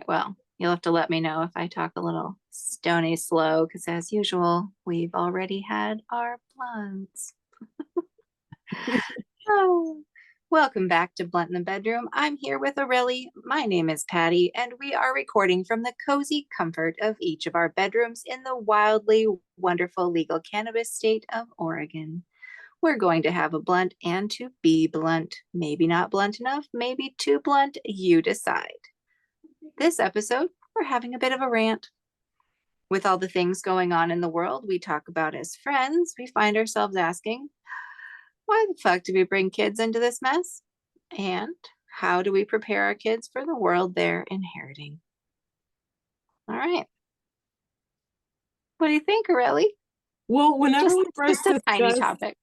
right. Well, you'll have to let me know if I talk a little stony slow, because as usual, we've already had our blunts. Oh, welcome back to Blunt in the Bedroom. I'm here with Aurelie. My name is Patty, and we are recording from the cozy comfort of each of our bedrooms in the wildly wonderful legal cannabis state of Oregon. We're going to have a blunt and to be blunt. Maybe not blunt enough, maybe too blunt. You decide. This episode, we're having a bit of a rant. With all the things going on in the world we talk about as friends, we find ourselves asking, why the fuck do we bring kids into this mess? And how do we prepare our kids for the world they're inheriting? All right. What do you think, Aurelie? Well, whenever Just, we first just a tiny discussed topic.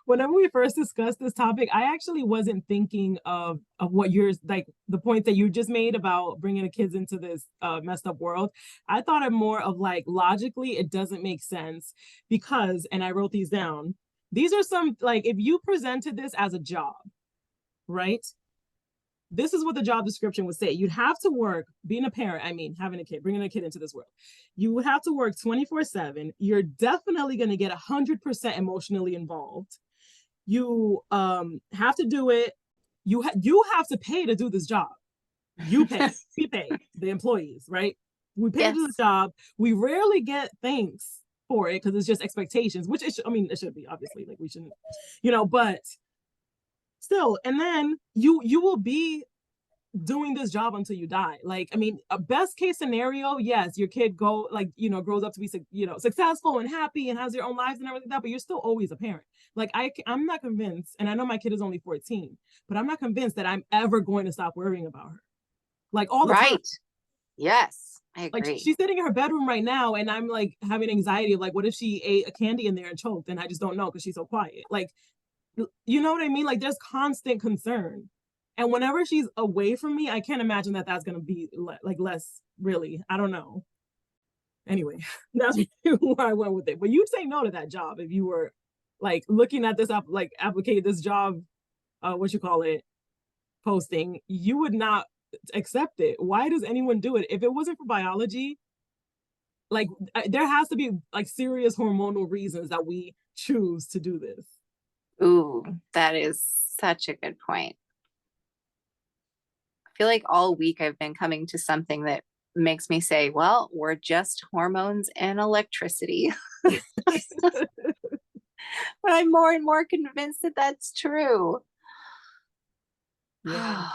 whenever we first discussed this topic, I actually wasn't thinking of what you're like the point that you just made about bringing the kids into this messed up world. I thought it more of like logically it doesn't make sense because, and I wrote these down. These are some like if you presented this as a job, right? This is what the job description would say. You'd have to work, being a parent, I mean, having a kid, bringing a kid into this world. You would have to work 24/7. You're definitely going to get 100% emotionally involved. You have to do it. You have to pay to do this job. You pay, we pay, the employees, right? We pay to do the Yes. job. We rarely get thanks for it because it's just expectations, which I mean, it should be obviously like we shouldn't, but still. And then you will be doing this job until you die. Like, I mean, a best case scenario, yes, your kid grows up to be, successful and happy and has their own lives and everything like that, but you're still always a parent. Like, I'm not convinced, and I know my kid is only 14, but I'm not convinced that I'm ever going to stop worrying about her. Like all the time. Right. Yes, I Like agree. she's sitting in her bedroom right now, and I'm like having anxiety of like, what if she ate a candy in there and choked, and I just don't know because she's so quiet. Like, you know what I mean? Like there's constant concern. And whenever she's away from me, I can't imagine that that's going to be like less really. I don't know. Anyway, that's where I went with it. But you'd say no to that job if you were like looking at this up, like applicate this job, what you call it, posting, you would not accept it. Why does anyone do it? If it wasn't for biology, like there has to be like serious hormonal reasons that we choose to do this. Ooh, that is such a good point. I feel like all week I've been coming to something that makes me say, well, we're just hormones and electricity. But I'm more and more convinced that that's true. Yeah.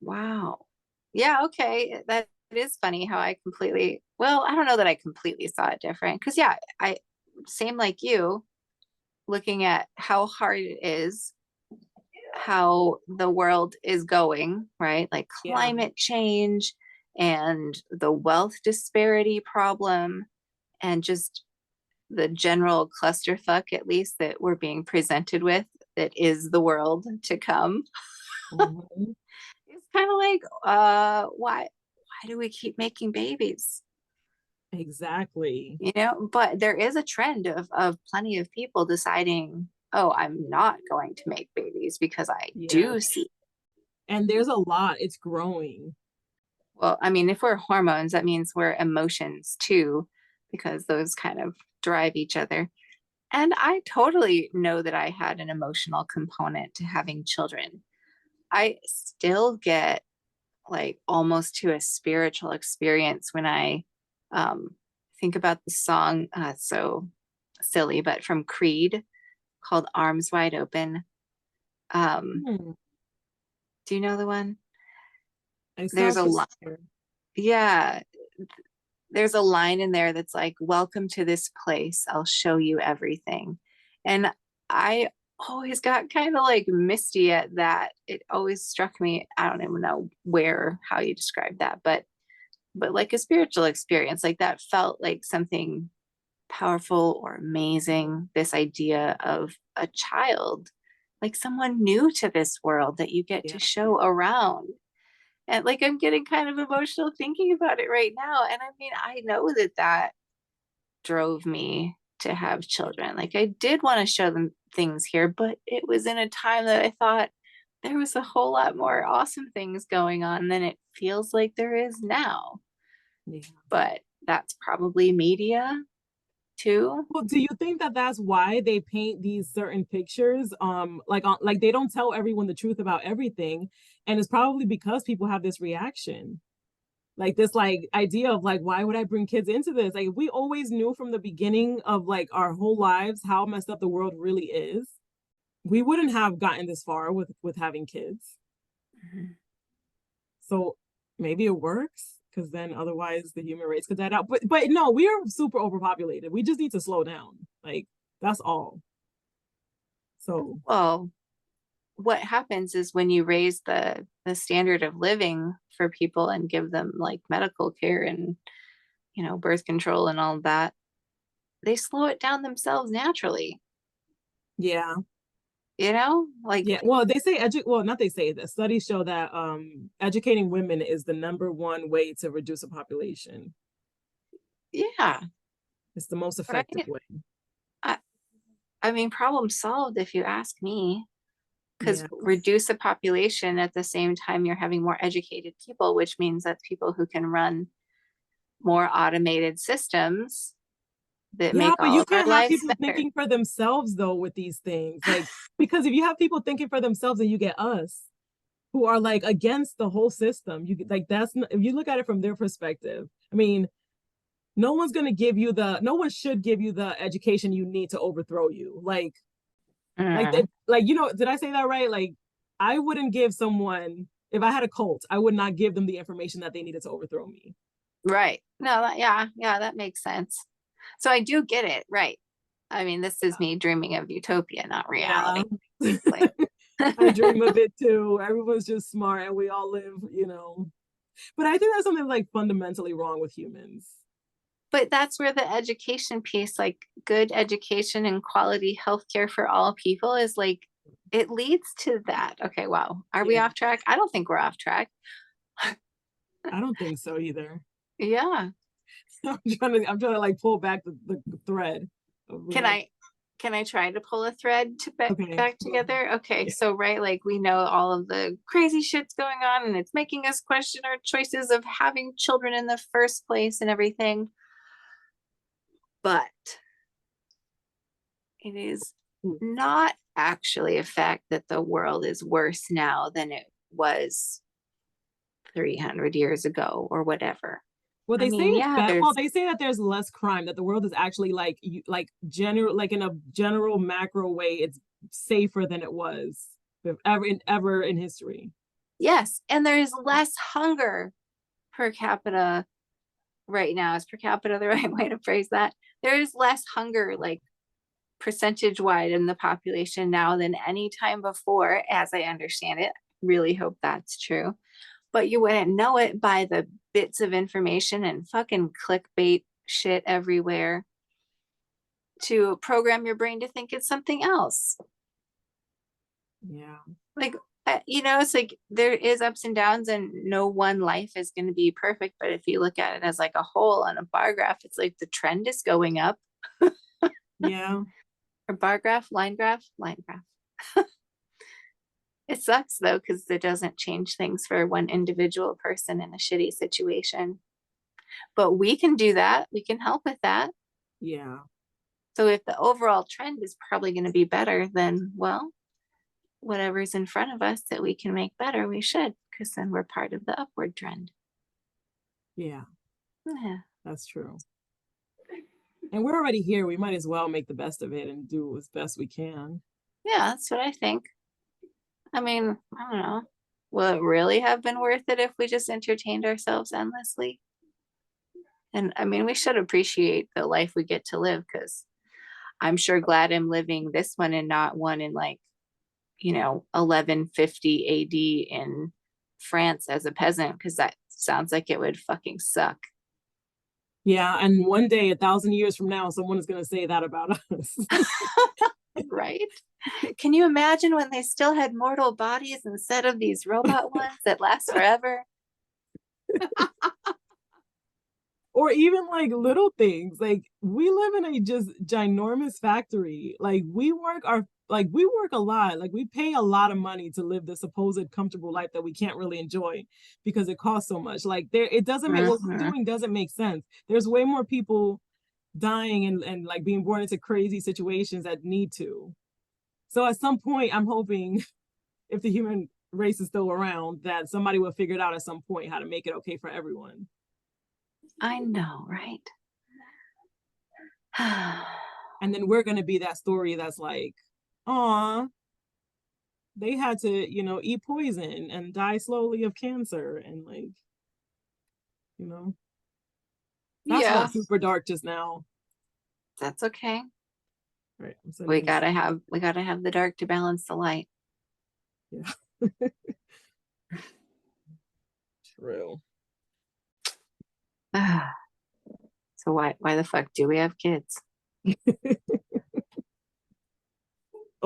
Wow. Yeah, okay. That is funny how I completely, well, I don't know that I completely saw it different. Because, yeah, same like you, looking at how hard it is, how the world is going, right? Like Yeah. climate change and the wealth disparity problem, and just the general clusterfuck, at least that we're being presented with, that is the world to come. Mhm. It's kind of like, why do we keep making babies? Exactly. But there is a trend of plenty of people deciding, oh, I'm not going to make babies because I Yeah. do see. And there's a lot. It's growing. Well, I mean, if we're hormones, that means we're emotions too, because those kind of drive each other. And I totally know that I had an emotional component to having children. I still get like almost to a spiritual experience when I think about the song, so silly, but from Creed called Arms Wide Open. Um, Hmm. do you know the one? It There's sounds a line. familiar. Yeah, there's a line in there that's like, welcome to this place. I'll show you everything. And I always got kind of like misty at that. It always struck me. I don't even know how you describe that, but like a spiritual experience, like that felt like something powerful or amazing. This idea of a child, like someone new to this world that you get to Yeah. show around. And like I'm getting kind of emotional thinking about it right now. And I mean, I know that drove me to have children. Like I did want to show them things here, but it was in a time that I thought, there was a whole lot more awesome things going on than it feels like there is now. Yeah. But that's probably media too. Well, do you think that that's why they paint these certain pictures? Like they don't tell everyone the truth about everything, and it's probably because people have this reaction, like this like idea of like, why would I bring kids into this? Like, if we always knew from the beginning of like our whole lives how messed up the world really is, we wouldn't have gotten this far with having kids. Mhm. So maybe it works because then otherwise the human race could die out. But no, we are super overpopulated. We just need to slow down. Like that's all. So Well, what happens is when you raise the standard of living for people and give them like medical care and birth control and all of that, they slow it down themselves naturally. yeah, Like, yeah. Well, they say well, not they say this. Studies show that educating women is the number one way to reduce a population. yeah, It's the most effective right. way. I, I mean, problem solved if you ask me. Because Yeah. reduce the population at the same time you're having more educated people, which means that people who can run more automated systems that Yeah, make but all you of our can't have lives people better. thinking for themselves though with these things. Like because if you have people thinking for themselves and you get us who are like against the whole system, you like if you look at it from their perspective. I mean, no one should give you the education you need to overthrow you. Like they Mm, like did I say that right? Like I wouldn't give someone if I had a cult, I would not give them the information that they needed to overthrow me. right. No, yeah, that makes sense. So I do get it. Right. I mean, this is me dreaming of utopia, not Yeah. reality, basically. I dream of it too. Everyone's just smart and we all live. But I think that's something like fundamentally wrong with humans. But that's where the education piece, like good education and quality healthcare for all people, is like it leads to that. Okay, wow. Are we Yeah. off track? I don't think we're off track. I don't think so either. Yeah. I'm trying to like pull back the thread of Can like, I can I try to pull a thread to okay. back together? Okay, Yeah. so right, like we know all of the crazy shit's going on and it's making us question our choices of having children in the first place and everything. But it is not actually a fact that the world is worse now than it was 300 years ago or whatever. Well, I they say mean, it's yeah, bad. Well, there's, they say that there's less crime, that the world is actually like general, like in a general macro way, it's safer than it was ever in history. yes, and there's less hunger per capita right now. Is per capita the right way to phrase that? There is less hunger, like percentage wide in the population now than any time before, as I understand it. Really hope that's true. But you wouldn't know it by the bits of information and fucking clickbait shit everywhere to program your brain to think it's something else. Yeah. Like, it's like there is ups and downs, and no one life is going to be perfect. But if you look at it as like a whole on a bar graph, it's like the trend is going up. Yeah. Or bar graph, line graph. It sucks though, because it doesn't change things for one individual person in a shitty situation. But we can do that. We can help with that. Yeah. So if the overall trend is probably going to be better, then, well, whatever's in front of us that we can make better, we should, because then we're part of the upward trend. Yeah. Yeah. That's true. And we're already here. We might as well make the best of it and do as best we can. Yeah, that's what I think. I mean, I don't know. Will it really have been worth it if we just entertained ourselves endlessly? And I mean, we should appreciate the life we get to live because I'm sure glad I'm living this one and not one in like, 1150 AD in France as a peasant, because that sounds like it would fucking suck. Yeah. And one day, 1,000 years from now, someone is going to say that about us. Right? Can you imagine when they still had mortal bodies instead of these robot ones that last forever? Or even like little things. Like we live in a just ginormous factory. Like we work our like we work a lot, like we pay a lot of money to live the supposed comfortable life that we can't really enjoy because it costs so much. Like there, it doesn't make what we're Mhm. doing doesn't make sense. There's way more people dying and like being born into crazy situations that need to. So at some point, I'm hoping if the human race is still around, that somebody will figure it out at some point how to make it okay for everyone. I know, right? And then we're gonna be that story that's like, aw, they had to, eat poison and die slowly of cancer. And like, you know, that's Yeah, went super dark just now. that's okay. All right, I'm sending this. We gotta have the dark to balance the light. Yeah, true. So why the fuck do we have kids?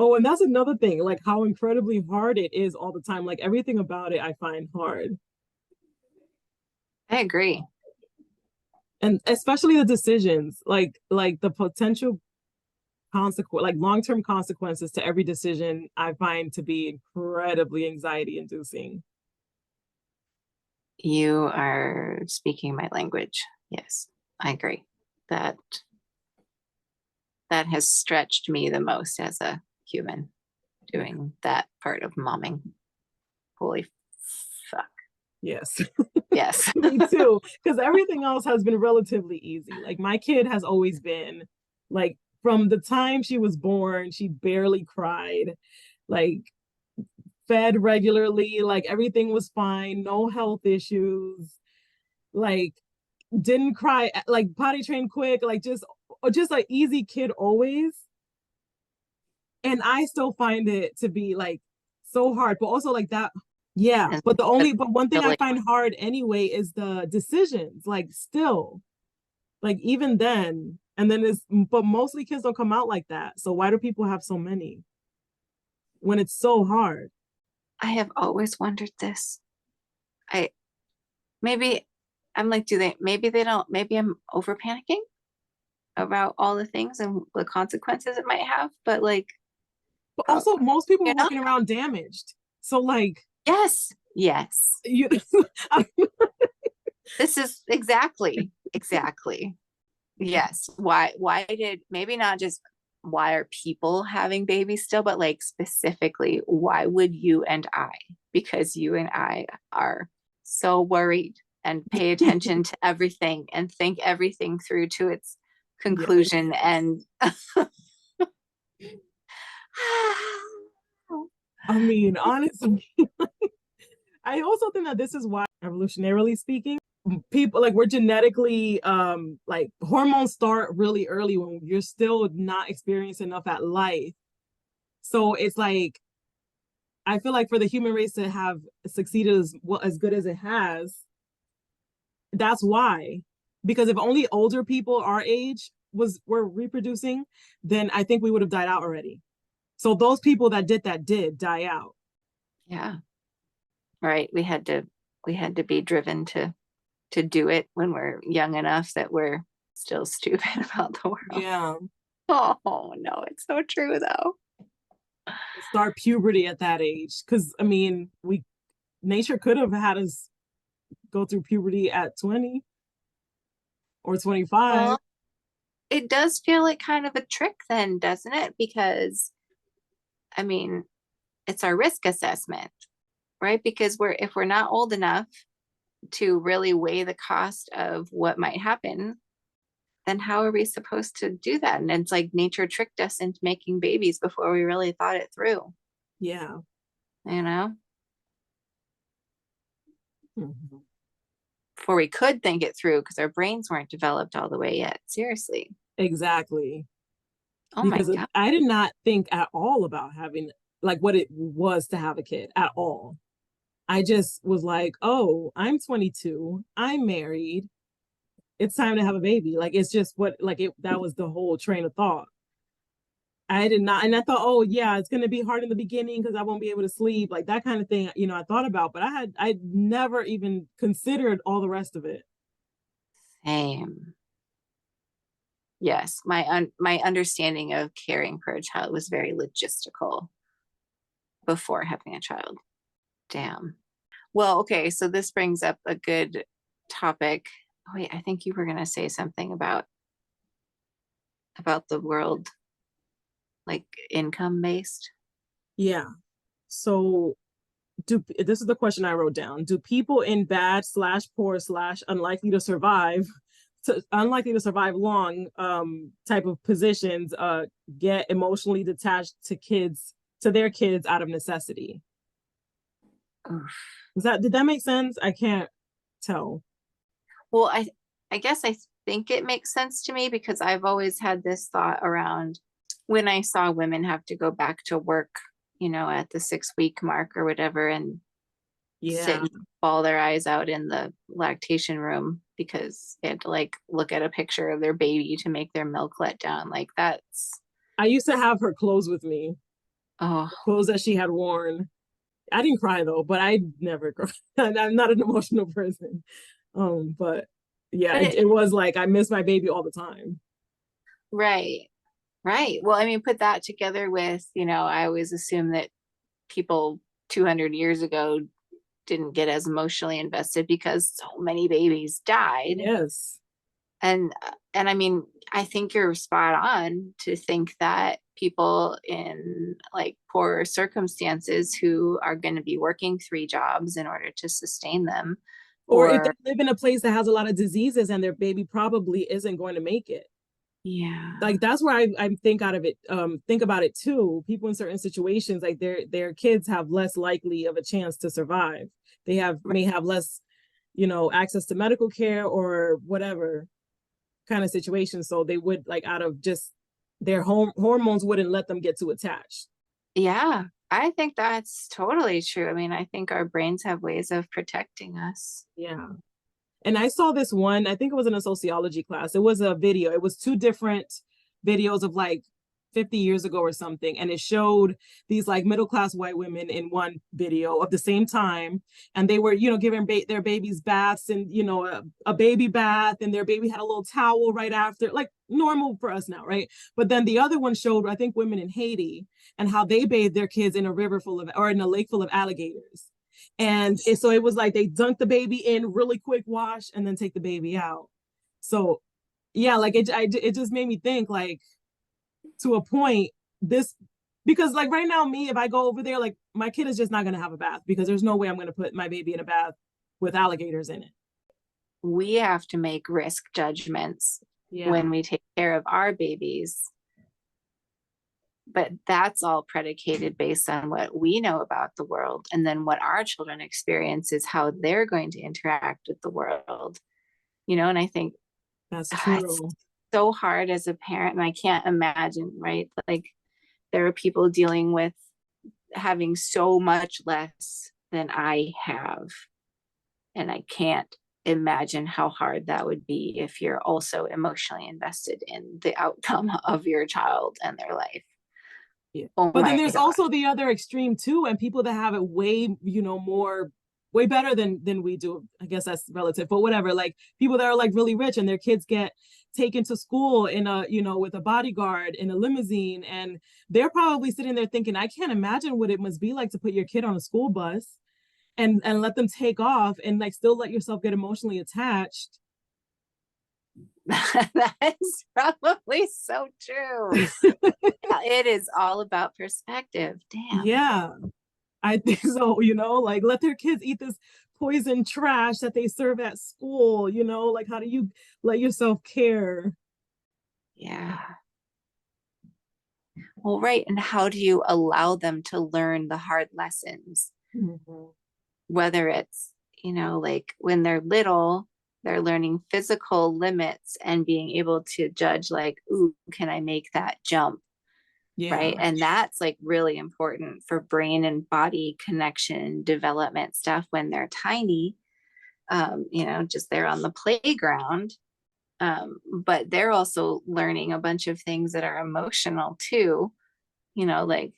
Oh, and that's another thing, like how incredibly hard it is all the time. Like everything about it, I find hard. I agree. And especially the decisions, like the potential consequence, like long-term consequences to every decision, I find to be incredibly anxiety inducing. You are speaking my language. Yes, I agree. That that has stretched me the most as a human doing that part of momming. Holy fuck. Yes. Yes. Me too, because everything else has been relatively easy. Like my kid has always been like from the time she was born, she barely cried, like fed regularly, like everything was fine, no health issues, like didn't cry, like potty trained quick, like just an easy kid always. And I still find it to be like so hard, but also like that. Yeah, And but one thing I really, find hard anyway is the decisions. Like still, like even then, and then it's but mostly kids don't come out like that. So why do people have so many when it's so hard? I have always wondered this. I maybe I'm like, do they maybe they don't maybe I'm over panicking about all the things and the consequences it might have, but like But also, most people you are know, walking around damaged. So like yes, yes. you, This is exactly. Yes. Why did maybe not just why are people having babies still, but like specifically, why would you and I? Because you and I are so worried and pay attention to everything and think everything through to its yes. conclusion. And I mean, honestly, I also think that this is why, evolutionarily speaking, people like we're genetically like hormones start really early when you're still not experiencing enough at life. So it's like I feel like for the human race to have succeeded as well as good as it has, that's why. Because if only older people our age were reproducing, then I think we would have died out already. So those people that did die out. yeah, right. We had to be driven to do it when we're young enough that we're still stupid about the world. Yeah. Oh no, it's so true though. Start puberty at that age. Cause I mean, we nature could have had us go through puberty at 20 or 25. Well, it does feel like kind of a trick then, doesn't it? Because I mean, it's our risk assessment, right? Because we're if we're not old enough to really weigh the cost of what might happen, then how are we supposed to do that? And it's like nature tricked us into making babies before we really thought it through, Yeah. you know, Mhm. before we could think it through because our brains weren't developed all the way yet. Seriously. Exactly. Oh my Because God. I did not think at all about having like what it was to have a kid at all. I just was like, oh, I'm 22, I'm married, it's time to have a baby. Like it's just what like it that was the whole train of thought. I did not, and I thought, oh yeah, it's gonna be hard in the beginning because I won't be able to sleep, like that kind of thing. I thought about, but I never even considered all the rest of it. Same. Yes, my understanding of caring for a child was very logistical before having a child. Damn. Well, okay, so this brings up a good topic. Oh, wait, I think you were gonna say something about the world, like income based. Yeah. So do this is the question I wrote down. Do people in bad slash poor slash unlikely to survive long type of positions get emotionally detached to their kids out of necessity? Oof. Did that make sense? I can't tell. Well, I guess I think it makes sense to me because I've always had this thought around when I saw women have to go back to work, at the 6 week mark or whatever, and sit Yeah. and bawl their eyes out in the lactation room because they had to like look at a picture of their baby to make their milk let down. Like that's I used to have her clothes with me, oh, clothes that she had worn. I didn't cry though, but I never cry. I'm not an emotional person. But yeah, but it was like I miss my baby all the time. right, right. Well, I mean, put that together with, I always assume that people 200 years ago didn't get as emotionally invested because so many babies died. Yes. And I mean, I think you're spot on to think that people in like poorer circumstances who are going to be working 3 jobs in order to sustain them, Or if or they live in a place that has a lot of diseases and their baby probably isn't going to make it. yeah, Like that's where I think about it too. People in certain situations, like their kids have less likely of a chance to survive. They have may have less, access to medical care or whatever kind of situation. So they would like out of just their hormones wouldn't let them get too attached. yeah, I think that's totally true. I mean, I think our brains have ways of protecting us. Yeah. And I saw this one, I think it was in a sociology class. It was a video. It was two different videos of like 50 years ago or something. And it showed these like middle class white women in one video of the same time. And they were, giving their babies baths and, a baby bath, and their baby had a little towel right after, like normal for us now, right? But then the other one showed, I think, women in Haiti and how they bathed their kids in a river full of, or in a lake full of alligators. So it was like they dunk the baby in really quick wash and then take the baby out. So yeah, like it just made me think like to a point this because like right now me if I go over there like my kid is just not going to have a bath because there's no way I'm going to put my baby in a bath with alligators in it. We have to make risk judgments Yeah, when we take care of our babies, but that's all predicated based on what we know about the world, and then what our children experience is how they're going to interact with the world. And I think that's it's true. so hard as a parent, and I can't imagine, right? Like there are people dealing with having so much less than I have, and I can't imagine how hard that would be if you're also emotionally invested in the outcome of your child and their life. Yeah. Oh But then my there's god. also the other extreme too, and people that have it way, more way better than we do. I guess that's relative, but whatever. Like people that are like really rich and their kids get taken to school in a, with a bodyguard in a limousine, and they're probably sitting there thinking, I can't imagine what it must be like to put your kid on a school bus and let them take off and like still let yourself get emotionally attached. That is probably so true. It is all about perspective. Damn. Yeah. I think so, like let their kids eat this poison trash that they serve at school, like how do you let yourself care? Yeah. Well, right. And how do you allow them to learn the hard lessons? Mhm. Whether it's, like when they're little, they're learning physical limits and being able to judge, like, ooh, can I make that jump? Yeah. Right. And that's like really important for brain and body connection development stuff when they're tiny, just there on the playground. But they're also learning a bunch of things that are emotional too, like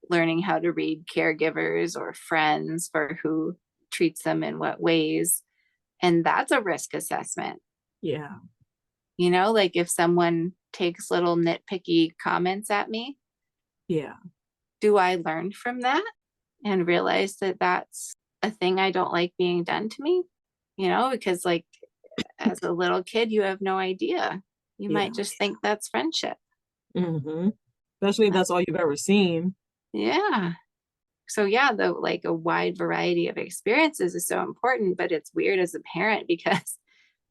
learning how to read caregivers or friends for who treats them in what ways. And that's a risk assessment. Yeah. Like if someone takes little nitpicky comments at me, Yeah. do I learn from that and realize that that's a thing I don't like being done to me? Because like as a little kid, you have no idea. You Yeah. might just think that's friendship. Hmm. Especially if Uh, that's all you've ever seen. yeah. So yeah, the like a wide variety of experiences is so important, but it's weird as a parent because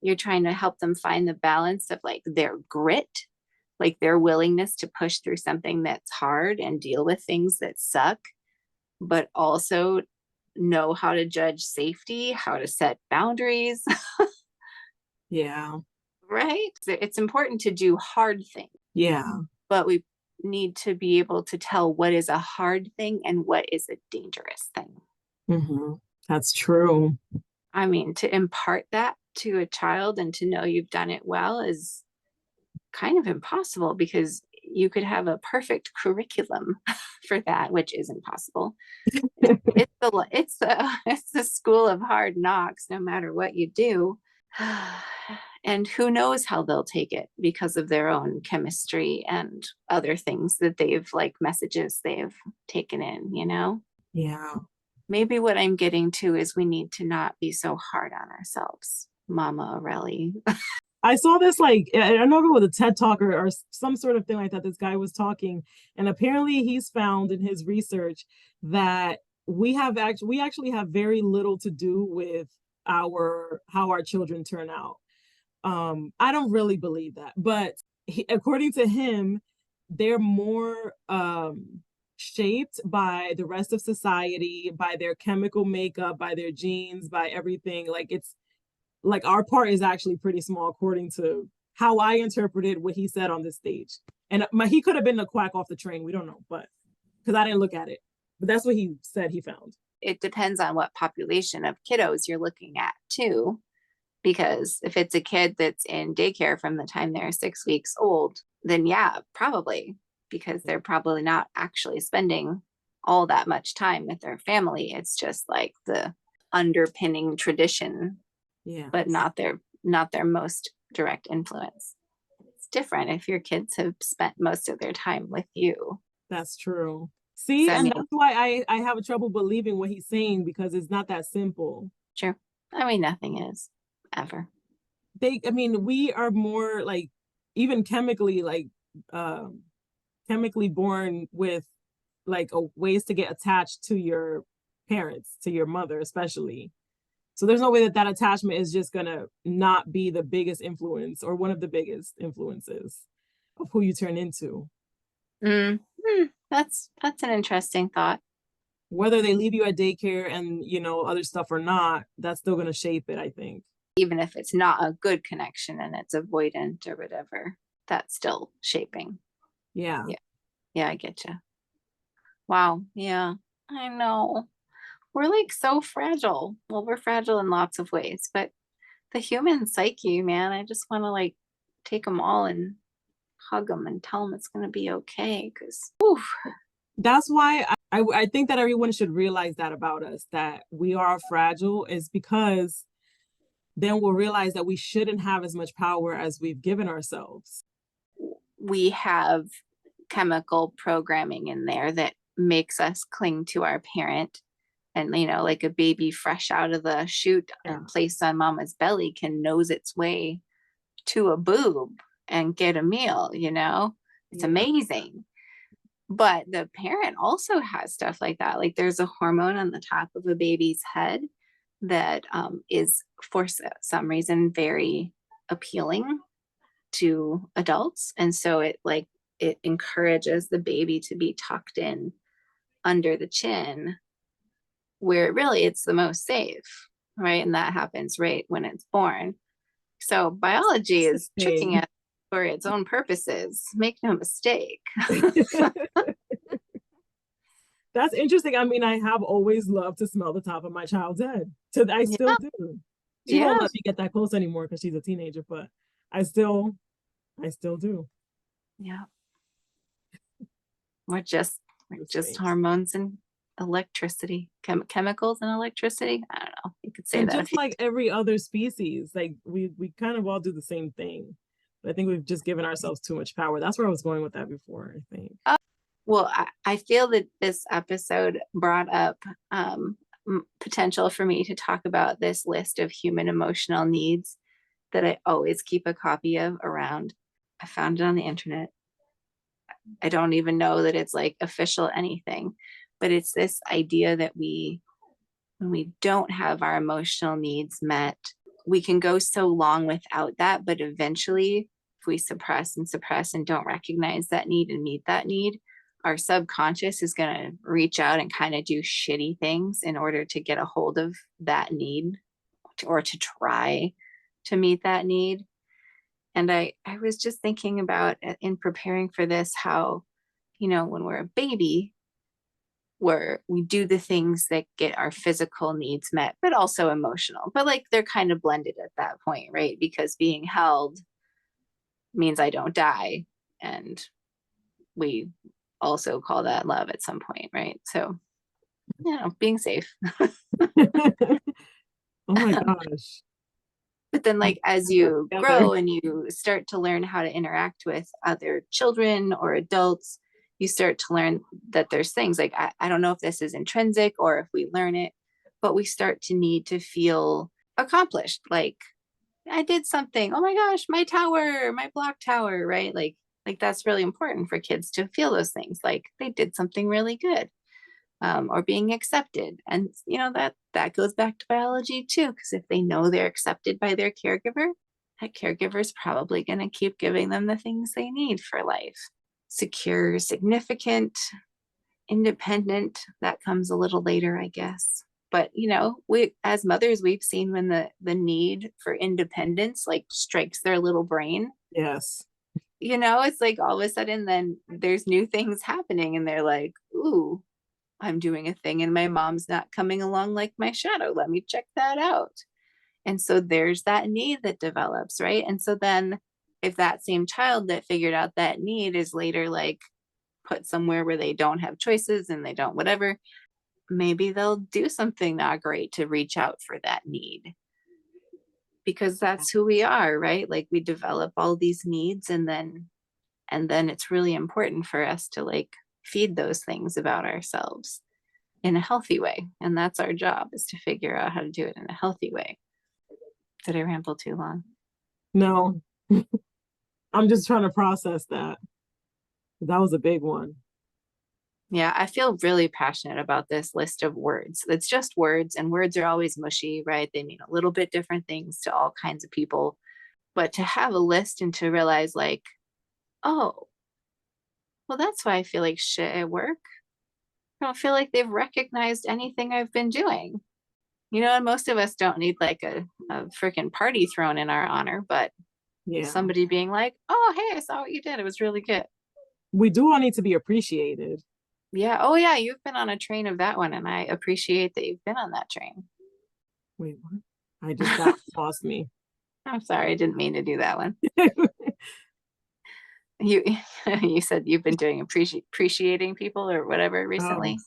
you're trying to help them find the balance of like their grit, like their willingness to push through something that's hard and deal with things that suck, but also know how to judge safety, how to set boundaries, Yeah. right? It's important to do hard things, Yeah. but we need to be able to tell what is a hard thing and what is a dangerous thing. Hmm. That's true. I mean, to impart that to a child and to know you've done it well is kind of impossible because you could have a perfect curriculum for that, which is impossible. It's the school of hard knocks, no matter what you do. And who knows how they'll take it because of their own chemistry and other things that they've like messages they've taken in. Yeah. Maybe what I'm getting to is we need to not be so hard on ourselves, Mama Aurelie. I saw this like I don't know if it was a TED talk or some sort of thing like that. This guy was talking, and apparently he's found in his research that we actually have very little to do with our how our children turn out. I don't really believe that, but according to him, they're more shaped by the rest of society, by their chemical makeup, by their genes, by everything. Like it's like our part is actually pretty small according to how I interpreted what he said on this stage. And he could have been a quack off the train. We don't know, but because I didn't look at it. But that's what he said he found. It depends on what population of kiddos you're looking at, too. Because if it's a kid that's in daycare from the time they're 6 weeks old, then yeah, probably, because they're probably not actually spending all that much time with their family. It's just like the underpinning tradition, Yeah, but not their most direct influence. It's different if your kids have spent most of their time with you. that's true. See, So I and mean, that's why I have trouble believing what he's saying because it's not that simple. sure. I mean, nothing is ever. I mean, we are more like even chemically, like um, chemically born with like ways to get attached to your parents, to your mother, especially. So there's no way that that attachment is just gonna not be the biggest influence or one of the biggest influences of who you turn into. That's an interesting thought. Whether they leave you at daycare and other stuff or not, that's still gonna shape it, I think. Even if it's not a good connection and it's avoidant or whatever, that's still shaping. Yeah. Yeah. Yeah, I get you. Wow. Yeah, I know. We're like so fragile. Well, we're fragile in lots of ways, but the human psyche, man, I just want to like take them all and hug them and tell them it's going to be okay. Cause, oof, That's why I think that everyone should realize that about us, that we are fragile, is because then we'll realize that we shouldn't have as much power as we've given ourselves. we have chemical programming in there that makes us cling to our parent. And, like a baby fresh out of the chute Yeah. and placed on mama's belly can nose its way to a boob and get a meal. It's Yeah. amazing. But the parent also has stuff like that. Like there's a hormone on the top of a baby's head that is, for some reason, very appealing to adults. And so it encourages the baby to be tucked in under the chin where really it's the most safe, right? And that happens right when it's born. So biology is tricking Thing. us for its own purposes. Make no mistake. That's interesting. I mean, I have always loved to smell the top of my child's head. I still Yeah, do. She won't yeah, let me get that close anymore because she's a teenager, but I still I still do. yeah. We're just we're Those just things. hormones and electricity, chemicals and electricity. I don't know. You could say And that if just you. like every other species, like we kind of all do the same thing. I think we've just given ourselves too much power. That's where I was going with that before, I think. Well, I feel that this episode brought up potential for me to talk about this list of human emotional needs that I always keep a copy of around. I found it on the internet. I don't even know that it's like official anything, but it's this idea that when we don't have our emotional needs met, we can go so long without that, but eventually, if we suppress and suppress and don't recognize that need and meet that need, our subconscious is going to reach out and kind of do shitty things in order to get a hold of that need or to try to meet that need. And I was just thinking about in preparing for this how, when we're a baby, where we do the things that get our physical needs met, but also emotional. But like they're kind of blended at that point, right? Because being held means I don't die. And we also call that love at some point, right? So, being safe. Oh my gosh. But then, like, as you grow and you start to learn how to interact with other children or adults, you start to learn that there's things like, I don't know if this is intrinsic or if we learn it, but we start to need to feel accomplished. Like, I did something. Oh my gosh, my tower, my block tower, right? Like that's really important for kids to feel those things. Like they did something really good. Or being accepted. And that goes back to biology too, because if they know they're accepted by their caregiver, that caregiver is probably going to keep giving them the things they need for life. Secure, significant, independent, that comes a little later, I guess. But we as mothers, we've seen when the need for independence like strikes their little brain. Yes. It's like all of a sudden then there's new things happening and they're like, ooh, I'm doing a thing and my mom's not coming along like my shadow. Let me check that out. And so there's that need that develops, right? And so then if that same child that figured out that need is later like put somewhere where they don't have choices and they don't whatever, maybe they'll do something not great to reach out for that need. Because that's who we are, right? Like we develop all these needs and then it's really important for us to like feed those things about ourselves in a healthy way. And that's our job, is to figure out how to do it in a healthy way. Did I ramble too long? No, I'm just trying to process that. That was a big one. Yeah, I feel really passionate about this list of words. It's just words, and words are always mushy, right? They mean a little bit different things to all kinds of people. But to have a list and to realize, like, oh, well, that's why I feel like shit at work. I don't feel like they've recognized anything I've been doing. And most of us don't need like a freaking party thrown in our honor, but Yeah. somebody being like, oh, hey, I saw what you did. It was really good. We do all need to be appreciated. Yeah. Oh, yeah. You've been on a train of that one, and I appreciate that you've been on that train. Wait, what? That lost me. I'm sorry. I didn't mean to do that one. You you said you've been doing appreciating people or whatever recently. Oh.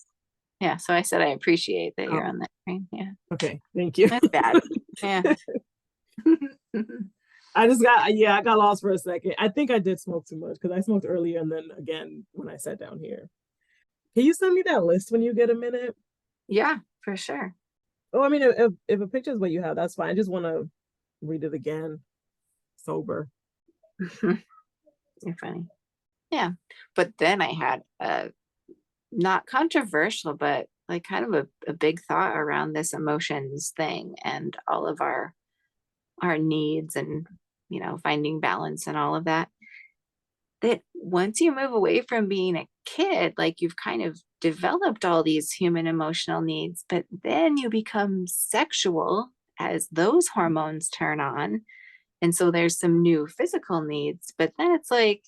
Yeah. So I said I appreciate that you're Oh. on that train. Yeah. Okay, thank you. That's bad. Yeah. I got lost for a second. I think I did smoke too much because I smoked earlier and then again when I sat down here. Can you send me that list when you get a minute? Yeah, for sure. Oh, I mean, if a picture is what you have, that's fine. I just want to read it again, sober. You're funny. Yeah. But then I had a not controversial, but like kind of a big thought around this emotions thing and all of our needs and finding balance and all of that. That once you move away from being a kid, like you've kind of developed all these human emotional needs, but then you become sexual as those hormones turn on. And so there's some new physical needs, but then it's like,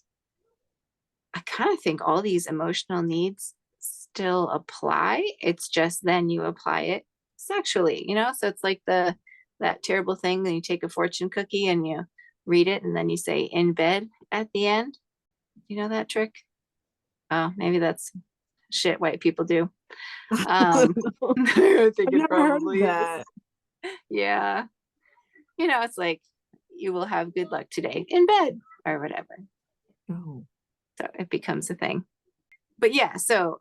I kind of think all these emotional needs still apply. It's just then you apply it sexually. So it's like that terrible thing that you take a fortune cookie and you read it and then you say in bed at the end. You know that trick? Oh, maybe that's shit white people do. I think I've it never heard of probably is. that. Yeah. It's like you will have good luck today in bed. or whatever. Oh. So it becomes a thing. But yeah, so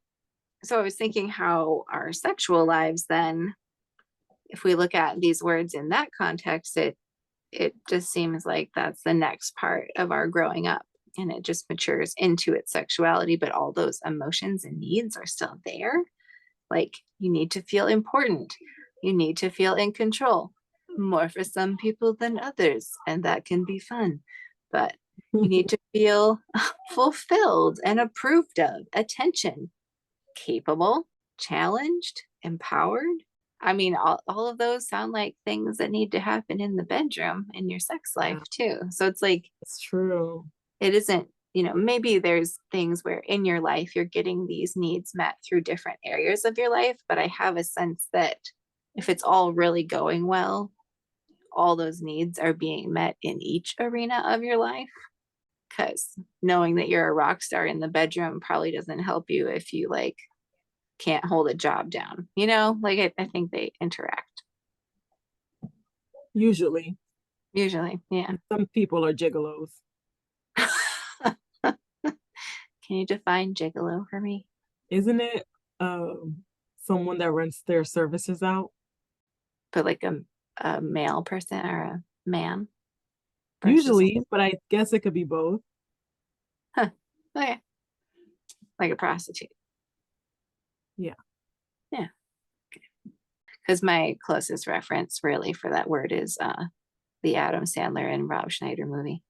I was thinking how our sexual lives then, if we look at these words in that context, it just seems like that's the next part of our growing up, and it just matures into its sexuality, but all those emotions and needs are still there. Like, you need to feel important, you need to feel in control, more for some people than others, and that can be fun. But you need to feel fulfilled and approved of, attention, capable, challenged, empowered. I mean, all of those sound like things that need to happen in the bedroom in your sex life Yeah, too. So it's like, it's true. it isn't, maybe there's things where in your life you're getting these needs met through different areas of your life. But I have a sense that if it's all really going well, all those needs are being met in each arena of your life. Because knowing that you're a rock star in the bedroom probably doesn't help you if you like can't hold a job down, like I think they interact Usually. usually. Yeah. Some people are gigolos. Can you define gigolo for me? Isn't it someone that rents their services out? But like a male person or a man versus Usually, but I guess it could be both. huh, okay, like a prostitute. Yeah. Yeah. Because my closest reference really for that word is the Adam Sandler and Rob Schneider movie.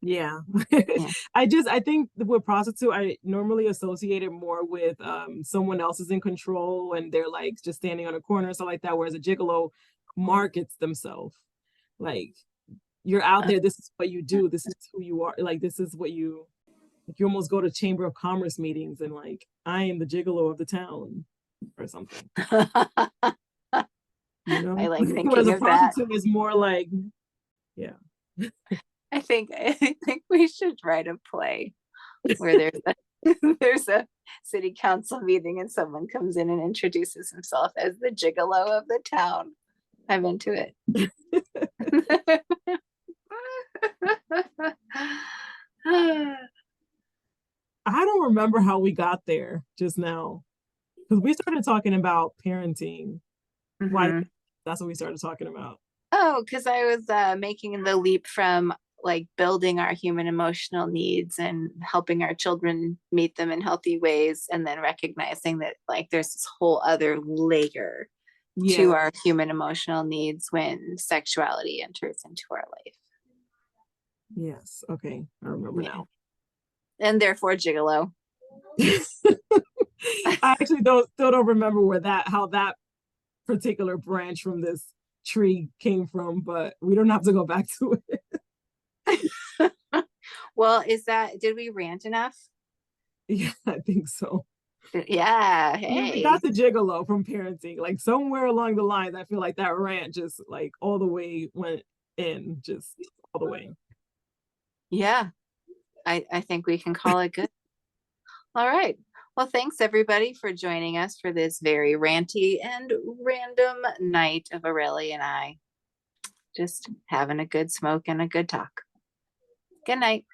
Yeah. Yeah. I think with prostitute, I normally associate it more with someone else is in control and they're like just standing on a corner or something like that. Whereas a gigolo markets themselves. Like you're out there, this is what you do, this is who you are, like this is what you almost go to chamber of commerce meetings and like I am the gigolo of the town or something, you I know? like Whereas thinking a of that. prostitute is more like, yeah. I think we should write a play where there's a there's a city council meeting and someone comes in and introduces himself as the gigolo of the town. I'm into it. I don't remember how we got there just now because we started talking about parenting. Why? Mhm. That's what we started talking about. Oh, because I was making the leap from like building our human emotional needs and helping our children meet them in healthy ways, and then recognizing that like there's this whole other layer to Yeah. our human emotional needs when sexuality enters into our life. Yes. Okay. I remember Yeah. now. And therefore gigolo. I actually don't still don't remember where that how that particular branch from this tree came from, but we don't have to go back to it. Well, did we rant enough? Yeah, I think so. Yeah, We got hey. the gigolo from parenting. Like somewhere along the lines, I feel like that rant just like all the way went in, just all the way. Yeah, I think we can call it good. All right. Well, thanks everybody for joining us for this very ranty and random night of Aurelia and I just having a good smoke and a good talk. Good night.